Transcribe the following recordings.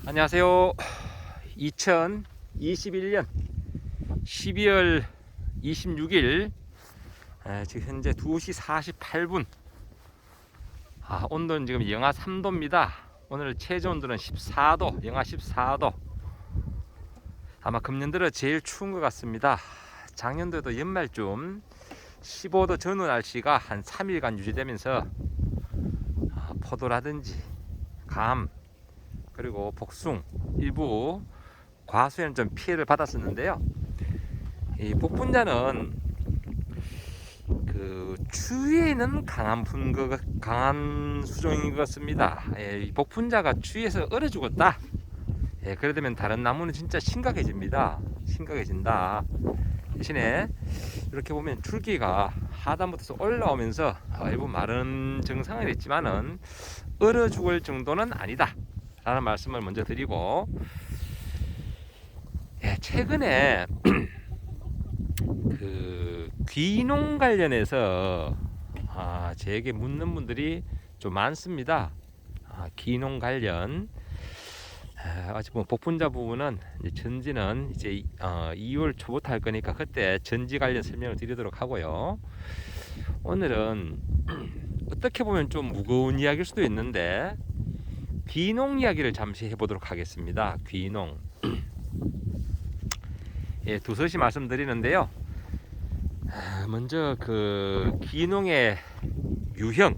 안녕하세요. 2021년 12월 26일 지금 현재 2시 48분. 온도는 지금 영하 3도입니다. 오늘 최저 온도는 14도, 영하 14도. 아마 금년 들어 제일 추운 것 같습니다. 작년도에도 연말쯤 15도 전후 날씨가 한 3일간 유지되면서 포도라든지 감, 그리고 복숭, 일부 과수에는 좀 피해를 받았었는데요. 이 복분자는 그 추위에는 강한 수종인 것 같습니다. 이 복분자가 추위에서 얼어 죽었다. 그러면 다른 나무는 진짜 심각해집니다. 심각해진다. 대신에 이렇게 보면 줄기가 하단부터 올라오면서 일부 마른 증상은 있지만은 얼어 죽을 정도는 아니다 라는 말씀을 먼저 드리고, 최근에 그 귀농 관련해서 제게 묻는 분들이 좀 많습니다. 귀농 관련 아직 뭐 복분자 부분은 이제 전지는 이제 2월 초부터 할 거니까 그때 전지 관련 설명을 드리도록 하고요. 오늘은 어떻게 보면 좀 무거운 이야기일 수도 있는데 귀농 이야기를 잠시 해보도록 하겠습니다. 귀농. 두서시 말씀드리는데요. 먼저 그 귀농의 유형.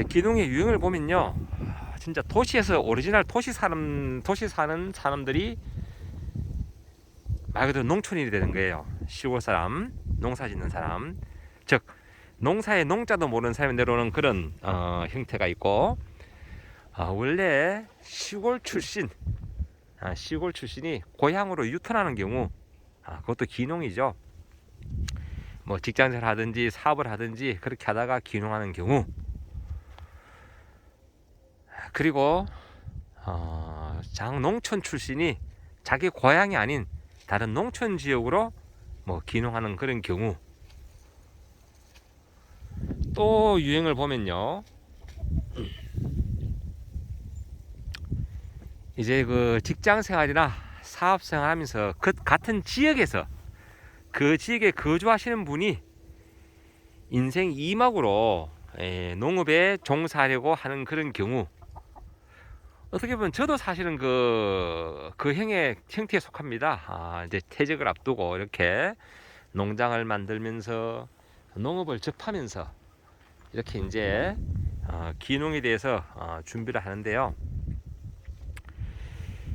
귀농의 유형을 보면요, 진짜 도시에서 오리지널 도시 사는 사람들이 말 그대로 농촌인이 되는 거예요. 시골 사람, 농사 짓는 사람, 즉 농사의 농자도 모르는 사람이 내려오는 그런 형태가 있고, 원래 시골 출신이 고향으로 유턴하는 경우, 그것도 귀농이죠. 뭐 직장생활 하든지 사업을 하든지 그렇게 하다가 귀농하는 경우, 그리고 장농촌 출신이 자기 고향이 아닌 다른 농촌 지역으로 뭐 귀농하는 그런 경우, 또 유행을 보면요, 이제 그 직장 생활이나 사업 생활하면서 그 같은 지역에서 그 지역에 거주하시는 분이 인생 2막으로 농업에 종사하려고 하는 그런 경우, 어떻게 보면 저도 사실은 그 형태에 속합니다. 이제 퇴직을 앞두고 이렇게 농장을 만들면서 농업을 접하면서 이렇게 이제 귀농에 대해서 준비를 하는데요.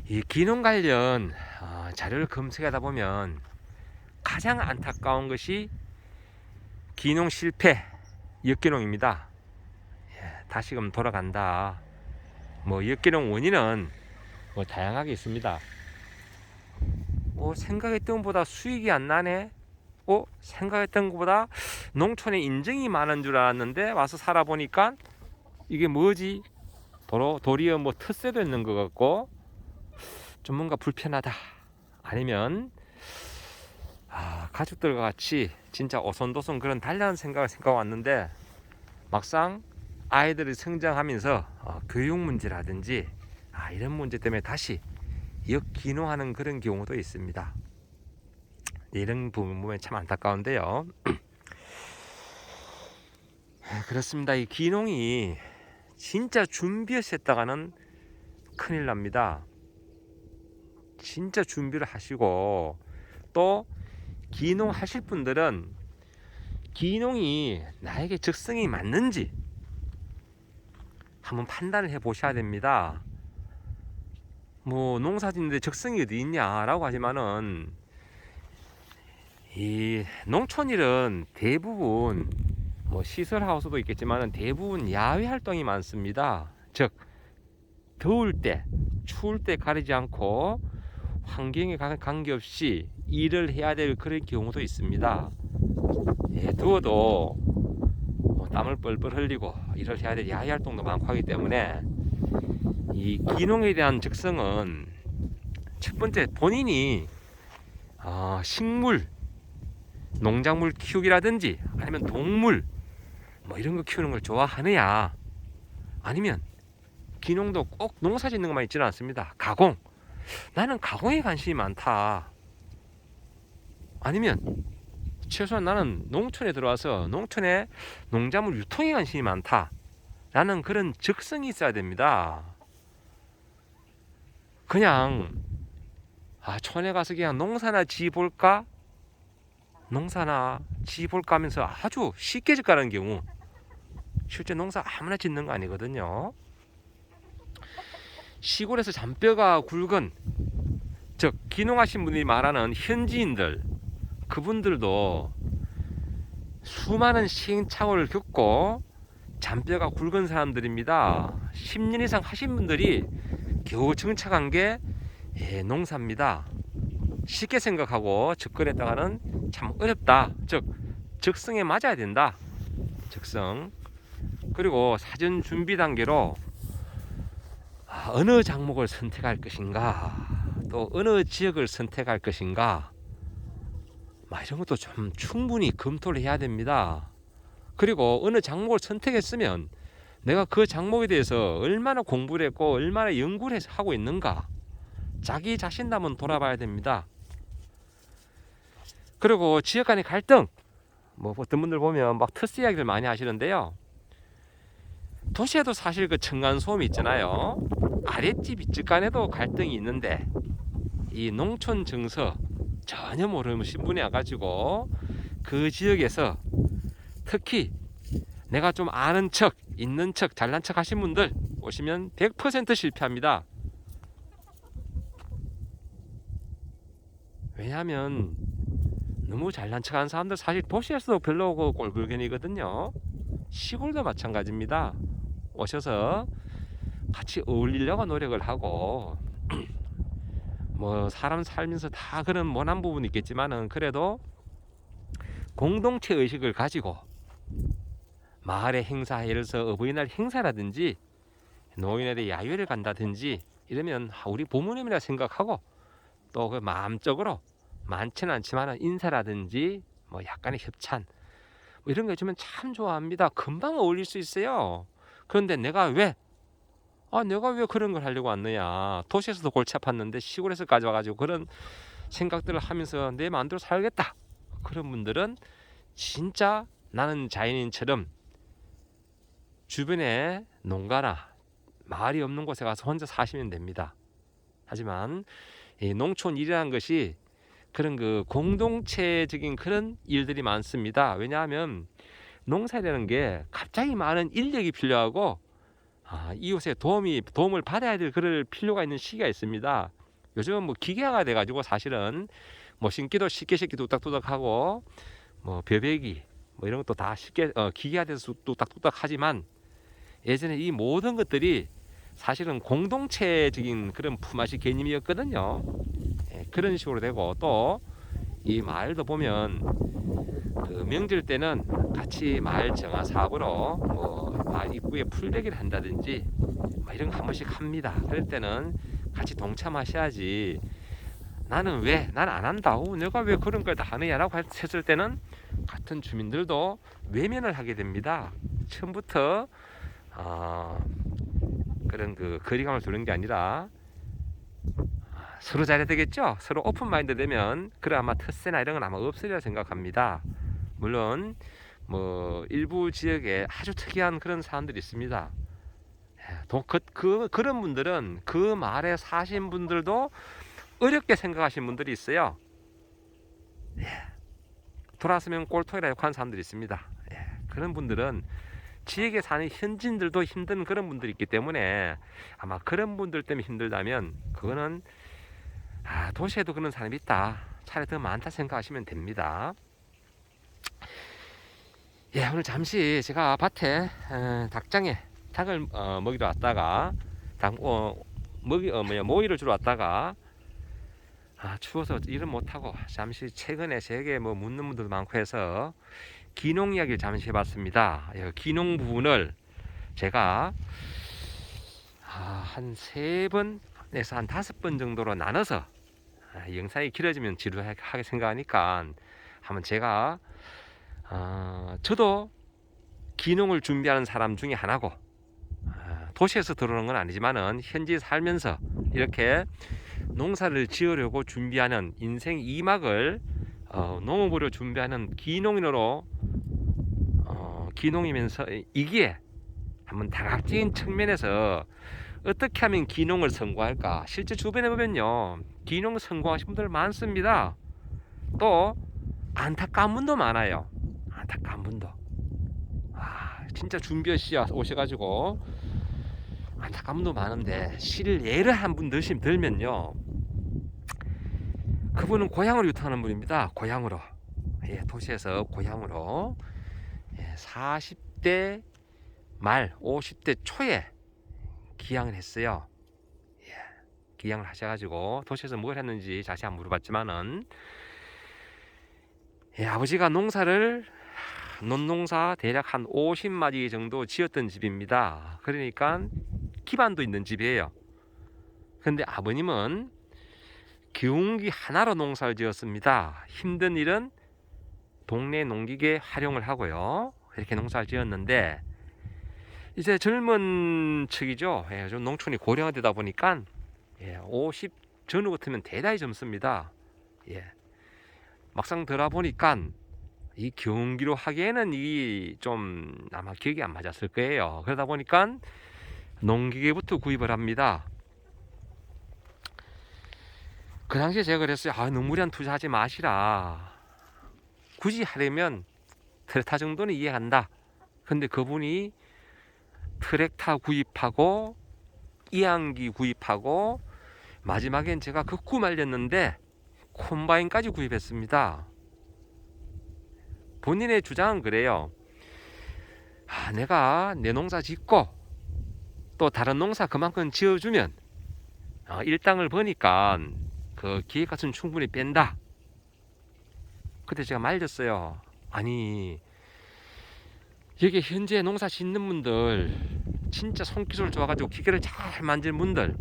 이 귀농 관련 자료를 검색하다 보면 가장 안타까운 것이 귀농 실패, 역귀농입니다. 다시금 돌아간다. 뭐 역귀농 원인은 뭐 다양하게 있습니다. 생각했던 것보다 수익이 안 나네. 생각했던 것보다 농촌에 인정이 많은 줄 알았는데 와서 살아보니까 이게 뭐지? 도리어 뭐 텃세도 있는 것 같고 좀 뭔가 불편하다. 아니면 가족들과 같이 진짜 오손도손 그런 단란한 생각을 왔는데 막상 아이들이 성장하면서 교육 문제라든지 이런 문제 때문에 다시 역귀농하는 그런 경우도 있습니다. 이런 부분 보면 참 안타까운데요. 그렇습니다. 이 귀농이 진짜 준비해서 했다가는 큰일 납니다. 진짜 준비를 하시고, 또 귀농 하실 분들은 귀농이 나에게 적성이 맞는지 한번 판단을 해 보셔야 됩니다. 뭐 농사 짓는데 적성이 어디 있냐라고 하지만은 이 농촌일은 대부분 뭐 시설하우스도 있겠지만은 대부분 야외 활동이 많습니다. 즉 더울 때 추울 때 가리지 않고 환경에 관계없이 일을 해야 될 그런 경우도 있습니다. 더워도 땀을 뻘뻘 흘리고 일을 해야 될 야외 활동도 많고 하기 때문에 이 귀농에 대한 적성은 첫 번째, 본인이 식물, 농작물 키우기라든지 아니면 동물 뭐 이런 거 키우는 걸 좋아하느냐, 아니면 기농도 꼭 농사 짓는 것만 있지는 않습니다. 가공. 나는 가공에 관심이 많다. 아니면 최소한 나는 농촌에 들어와서 농촌의 농작물 유통에 관심이 많다. 라는 그런 적성이 있어야 됩니다. 그냥 촌에 가서 그냥 농사나 지볼까? 농사나 지볼까 하면서 아주 쉽게 짓가는 경우, 실제 농사 아무나 짓는 거 아니거든요. 시골에서 잔뼈가 굵은, 즉 귀농하신 분들이 말하는 현지인들, 그분들도 수많은 시행착오를 겪고 잔뼈가 굵은 사람들입니다. 10년 이상 하신 분들이 겨우 정착한 게 농사입니다. 쉽게 생각하고 접근했다가는 참 어렵다. 즉 적성에 맞아야 된다. 적성. 그리고 사전 준비 단계로 어느 작목을 선택할 것인가, 또 어느 지역을 선택할 것인가, 이런 것도 좀 충분히 검토를 해야 됩니다. 그리고 어느 작목을 선택했으면 내가 그 작목에 대해서 얼마나 공부를 했고 얼마나 연구를 해서 하고 있는가, 자기 자신도 한번 돌아봐야 됩니다. 그리고 지역 간의 갈등, 어떤 분들 보면 막 특수 이야기를 많이 하시는데요. 도시에도 사실 그 층간소음이 있잖아요. 아랫집 윗집 간에도 갈등이 있는데, 이 농촌 정서 전혀 모르신 분이 와가지고 그 지역에서 특히 내가 좀 아는 척, 있는 척, 잘난 척 하신 분들 오시면 100% 실패합니다. 왜냐하면 너무 잘난 척 하는 사람들 사실 도시에서도 별로 꼴불견이거든요. 시골도 마찬가지입니다. 오셔서 같이 어울리려고 노력을 하고 사람 살면서 다 그런 모난 부분이 있겠지만은, 그래도 공동체 의식을 가지고 마을의 행사, 예를 들어서 어버이날 행사라든지 노인들의 야유회를 간다든지 이러면 우리 부모님이라 생각하고, 또 그 마음적으로 많지는 않지만 인사라든지 약간의 협찬 이런 거 해주면 참 좋아합니다. 금방 어울릴 수 있어요. 그런데 내가 왜 그런 걸 하려고 왔느냐, 도시에서도 골치 아팠는데 시골에서까지 와가지고 그런 생각들을 하면서 내 마음대로 살겠다, 그런 분들은 진짜 나는 자연인처럼 주변에 농가나 마을이 없는 곳에 가서 혼자 사시면 됩니다. 하지만 이 농촌 일이라는 것이 그런 그 공동체적인 그런 일들이 많습니다. 왜냐하면 농사라는 게 갑자기 많은 인력이 필요하고 이웃의 도움을 받아야 될 그럴 필요가 있는 시기가 있습니다. 요즘은 기계화가 돼가지고 사실은 심기도 쉽게 뚝딱뚝딱하고 벼베기 이런 것도 다 쉽게 기계화돼서 뚝딱뚝딱 하지만, 예전에 이 모든 것들이 사실은 공동체적인 그런 품앗이 개념이었거든요. 그런 식으로 되고, 또 이 마을도 보면 그 명절 때는 같이 마을 정화 사업으로 마을 입구에 풀베기를 한다든지 이런 거 한 번씩 합니다. 그럴 때는 같이 동참하셔야지, 나는 안 한다, 내가 왜 그런 걸 다 하느냐 라고 했을 때는 같은 주민들도 외면을 하게 됩니다. 처음부터 그런 그 거리감을 두는 게 아니라 서로 잘해야 되겠죠. 서로 오픈 마인드 되면 그래 아마 텃세나 이런 건 아마 없으리라 생각합니다. 물론 일부 지역에 아주 특이한 그런 사람들이 있습니다. 그런 분들은 그 마을에 사신 분들도 어렵게 생각하시는 분들이 있어요. 돌아서면 꼴통이라 욕하는 사람들이 있습니다. 그런 분들은 지역에 사는 현지인들도 힘든 그런 분들이 있기 때문에, 아마 그런 분들 때문에 힘들다면 그거는 도시에도 그런 사람이 있다, 차라리 더 많다 생각하시면 됩니다. 오늘 잠시 제가 밭에 닭장에 닭을 먹이러 왔다가 모이를 주러 왔다가 추워서 일을 못하고 잠시 최근에 제게 묻는 분들도 많고 해서 기농 이야기를 잠시 해봤습니다. 기농 부분을 제가 한 3번에서 한 5번 정도로 나눠서 영상이 길어지면 지루하게 생각하니까 한번 제가 저도 기농을 준비하는 사람 중에 하나고 도시에서 들어오는 건 아니지만은 현지 살면서 이렇게 농사를 지으려고 준비하는 인생 2막을 농업으로 준비하는 기농인으로 기농이면서 이기에 한번 다각적인 측면에서 어떻게 하면 기농을 성공할까. 실제 주변에 보면요, 기농 성공하신 분들 많습니다. 또 안타까운 분도 많아요. 안타까운 분도. 진짜 준비 없이 오셔가지고 안타까운 분도 많은데, 실례를 한 분 들면요, 그분은 고향으로 유턴하는 분입니다. 고향으로. 예, 도시에서 고향으로 40대 말 50대 초에 기양을 했어요. 예, 기양을 하셔가지고 도시에서 뭘 했는지 자세히 안 물어봤지만은, 예, 아버지가 논농사 대략 한 50마리 정도 지었던 집입니다. 그러니까 기반도 있는 집이에요. 근데 아버님은 기운기 하나로 농사를 지었습니다. 힘든 일은 동네 농기계 활용을 하고요. 이렇게 농사를 지었는데, 이제 젊은 층이죠. 예, 좀 농촌이 고령화되다 보니까 50 전후 같으면 대단히 젊습니다. 예, 막상 들어보니까 이 경기로 하기에는 이 좀 아마 기억이 안 맞았을 거예요. 그러다 보니까 농기계부터 구입을 합니다. 그 당시에 제가 그랬어요. 너무 무리한 투자하지 마시라. 굳이 하려면 트랙터 정도는 이해한다. 근데 그분이 트랙터 구입하고 이항기 구입하고 마지막엔 제가 극구 말렸는데 콤바인까지 구입했습니다. 본인의 주장은 그래요. 내가 내 농사 짓고 또 다른 농사 그만큼 지어주면 일당을 버니까 그 기획값은 충분히 뺀다. 그때 제가 말렸어요. 아니, 여기 현재 농사 짓는 분들, 진짜 손기술 좋아가지고 기계를 잘 만드는 분들,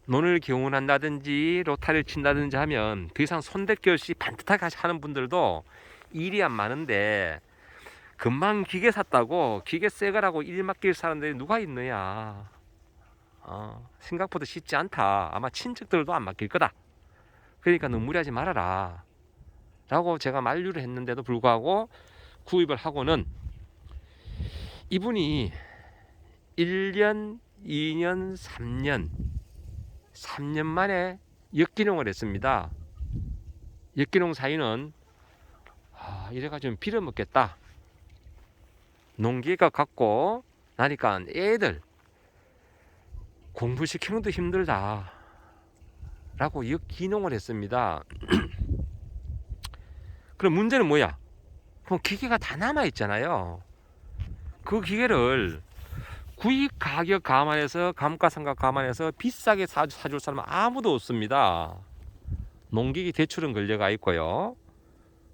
논을 기운한다든지 로타를 친다든지 하면 더 이상 손댈 게 없이 반듯하게 하는 분들도 일이 안 많은데, 금방 기계 샀다고 기계 새 거라고 일 맡길 사람들이 누가 있느냐. 생각보다 쉽지 않다. 아마 친척들도 안 맡길 거다. 그러니까 너무 무리하지 말아라 라고 제가 만류를 했는데도 불구하고 구입을 하고는, 이분이 1년, 2년, 3년 만에 역기농을 했습니다. 역기농 사이는 이래가지고 빌어먹겠다. 농기계가 갖고 나니까 애들 공부시키는 것도 힘들다 라고 역기농을 했습니다. 그럼 문제는 뭐야? 그럼 기계가 다 남아있잖아요. 그 기계를 구입 가격 감안해서, 감가상각 감안해서 비싸게 사줄 사람은 아무도 없습니다. 농기계 대출은 걸려가 있고요.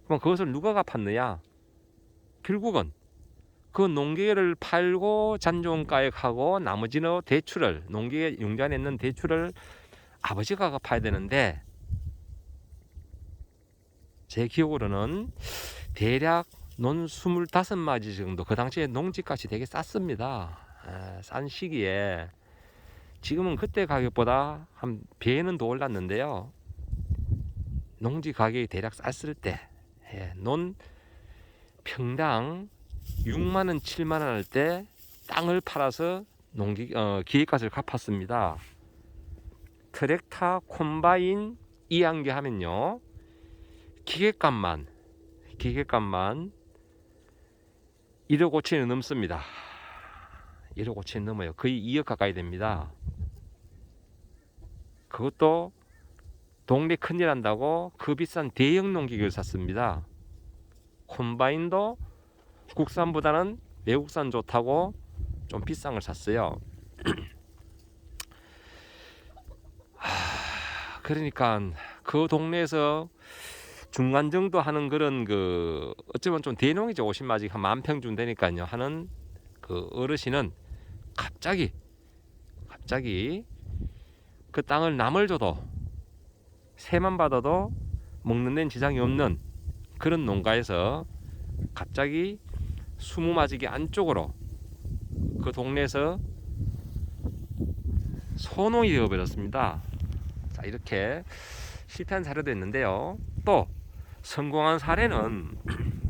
그럼 그것을 누가 갚았느냐? 결국은 그 농기계를 팔고 잔존가액하고 나머지는 대출을, 농기계 융자 냈는 대출을 아버지가 갚아야 되는데, 제 기억으로는 대략 논 25마리 정도, 그 당시에 농지값이 되게 쌌습니다. 싼 시기에, 지금은 그때 가격보다 한 배는 더 올랐는데요, 농지 가격이 대략 쌌을 때 논 평당 6만원 7만원 할 때 땅을 팔아서 기계값을 갚았습니다. 트랙터, 콤바인, 이항기 하면요, 기계값만 1억 5천이 넘습니다. 1억 5천이 넘어요. 거의 2억 가까이 됩니다. 그것도 동네 큰일 한다고 그 비싼 대형 농기계를 샀습니다. 콤바인도 국산보다는 외국산 좋다고 좀 비싼 걸 샀어요. 그러니까 그 동네에서 중간 정도 하는 그런 어쩌면 좀 대농이죠. 50마리 한 10,000평쯤 되니까요. 하는 그 어르신은 갑자기 그 땅을 남을 줘도, 세만 받아도 먹는 데는 지장이 없는 그런 농가에서 갑자기 20마지기 안쪽으로 그 동네에서 소농이 되어버렸습니다. 자, 이렇게 실패한 사례도 있는데요. 또 성공한 사례는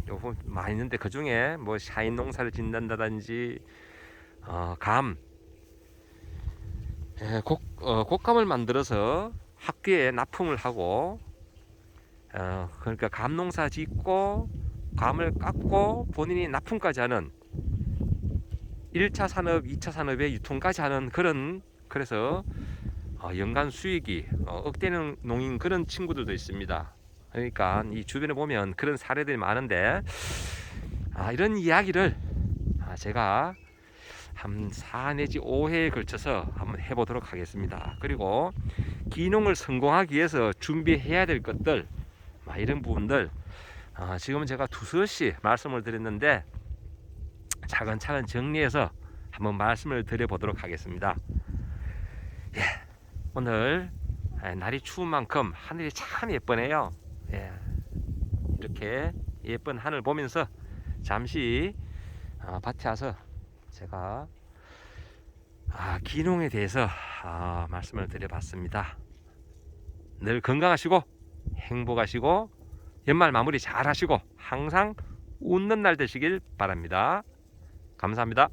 요거 많이 있는데, 그 중에 뭐 샤인 농사를 짓는다든지 감, 곶감을 만들어서 학교에 납품을 하고, 그러니까 감 농사 짓고 감을 깎고 본인이 납품까지 하는 1차 산업, 2차 산업에 유통까지 하는 그런, 그래서 연간 수익이 억대는 농인 그런 친구들도 있습니다. 그러니까 이 주변에 보면 그런 사례들이 많은데, 이런 이야기를 제가 한 4 내지 5회에 걸쳐서 한번 해보도록 하겠습니다. 그리고 기농을 성공하기 위해서 준비해야 될 것들, 이런 부분들 지금은 제가 두서시 말씀을 드렸는데, 차근차근 정리해서 한번 말씀을 드려보도록 하겠습니다. 예, 오늘 날이 추운 만큼 하늘이 참 예쁘네요. 예, 이렇게 예쁜 하늘 보면서 잠시 밭에 와서 제가 기농에 대해서 말씀을 드려봤습니다. 늘 건강하시고 행복하시고 연말 마무리 잘 하시고 항상 웃는 날 되시길 바랍니다. 감사합니다.